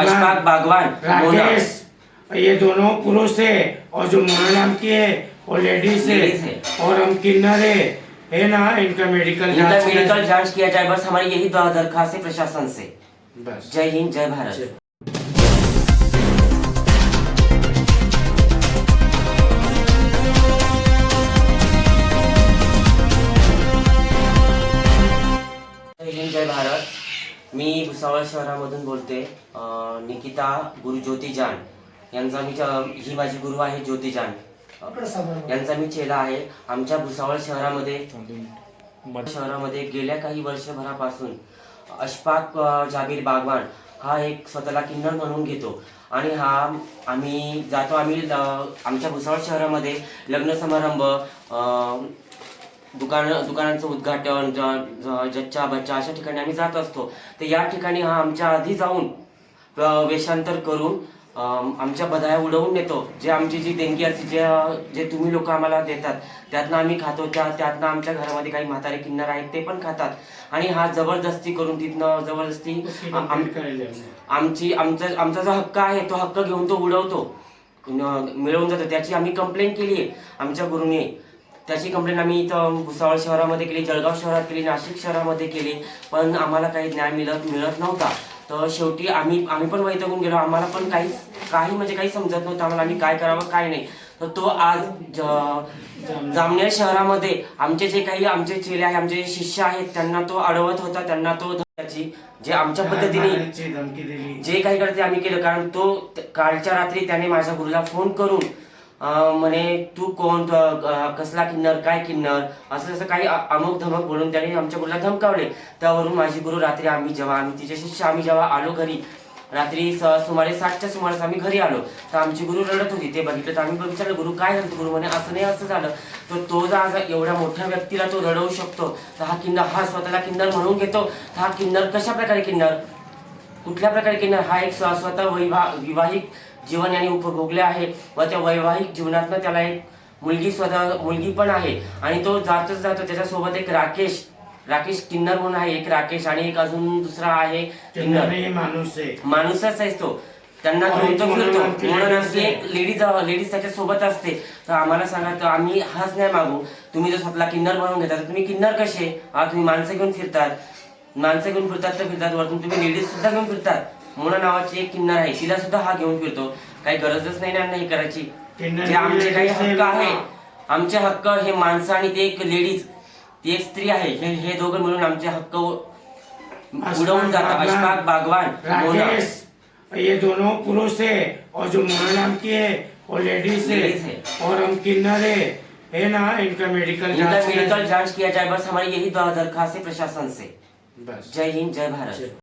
अशफाक बागवान, मोना। राकेश, ये दोनों पुरुष है और जो मोना नाम की है वो लेडीज लेडीज है है। और हम किन्नर है ना। इनका मेडिकल जांच किया जाए, बस हमारी यही दरखास्त है प्रशासन से। बस। जय हिंद, जय भारत। जय हिंद, जय भारत। मी भुसावळ शहरामधून बोलते। निकिता गुरु ज्योती जान यांचा ही माझी गुरु आहे ज्योती जान, यांचा मी चेला आहे। आमच्या भुसावळ शहरामध्ये गेल्या काही वर्षभरापासून अशफाक जाबीर बागवान हा एक स्वतःला किन्नर म्हणून घेतो आणि आम्ही आमच्या भुसावळ शहरामध्ये लग्न समारंभ, दुकानांचं उद्घाटन, जच्चा बच्चा अशा ठिकाणी आम्ही जात असतो। तर या ठिकाणी हा आमच्या आधी जाऊन वेषांतर करून आमच्या बधाया उडवून नेतो। जे आमची जी देणगी असते, जे तुम्ही लोक आम्हाला देतात त्यातनं आम्ही खातो, त्यातनं आमच्या घरामध्ये काही म्हातारे किन्नर आहेत ते पण खातात आणि हा जबरदस्ती करून तिथनं जबरदस्ती आमचा जो हक्क आहे तो हक्क घेऊन तो उडवतो, मिळवून जातो। त्याची आम्ही कंप्लेंट केली आहे आमच्या गुरुने। त्याची कंप्लेंट आम्ही इथं भुसावळ शहरामध्ये केली, जळगाव शहरात केली, नाशिक शहरामध्ये केली, पण आम्हाला काही न्याय मिळत नव्हता। तर शेवटी आम्ही पण वैतागून गेलो। आम्हाला पण काही समजत नव्हतं आम्हाला, आम्ही काय करावं काय नाही। तर तो आज जामनेर शहरामध्ये आमचे चेले आहे, आमचे शिष्य आहेत, त्यांना तो अडवत होता। त्यांना तो जे आमच्या पद्धतीने जे काही करते आम्ही केलं। कारण तो कालच्या रात्री त्याने माझ्या गुरुला फोन करून म्हणे तू कोण, कसला किन्नर, काय किन्नर, असं काही अमुक धमक बोलून त्याने आमच्या गुरुला धमकावले। त्यावरून माझी गुरु रात्री आम्ही तिचे शिष्य जेव्हा आलो घरी, रात्री सुमारे 7च्या सुमारास आम्ही घरी आलो, तर आमची गुरु रडत होती। ते बघितलं तर आम्ही विचारलं गुरु काय झालं? गुरु म्हणे असं नाही असं झालं। तर तो जर एवढ्या मोठ्या व्यक्तीला तो रडवू शकतो, तर हा स्वतःला किन्नर म्हणून घेतो। हा किन्नर कशा प्रकारे किन्नर, कुठल्या प्रकारे किन्नर? हा एक स्वतः विवाहित जीवन याने उपभोगले आहे व त्या वैवाहिक जीवनातनं त्याला एक मुलगी पण आहे आणि तो जातो त्याच्यासोबत एक राकेश किन्नर म्हणून आहे, एक राकेश आणि एक अजून दुसरा आहे किन्नर, माणूसच आहे तो। त्यांना घेऊन तो फिरतो म्हणून एक लेडीज त्याच्या सोबत असते। तर आम्हाला सांगा, तर आम्ही हाच नाही मागू। तुम्ही जर स्वतःला किन्नर म्हणून घेतात, तुम्ही किन्नर कसे? तुम्ही माणसं घेऊन फिरतात तर फिरतात, वरतून तुम्ही लेडीज सुद्धा घेऊन फिरतात। मोना नावाची एक किन्नर आहे, तिला सुद्धा हा घेऊन फिरतो। काही गरजच नाही ना हे करायची। जे आमचे काही हक्क आहे, आमचे हक्क हे माणसं आणि ते एक लेडीज, ती एक स्त्री आहे, हे दोघं मिळून आमचे हक्क उडवून जातात। अशफाक बागवान, मोना, ये दोनों पुरुष है और जो मोना नाम की है वो लेडीज है और हम किन्नर है ना। इनका मेडिकल जांच किया जाए, बस हमारी यही दरखास्त है प्रशासन से। बस। जय हिंद, जय भारत।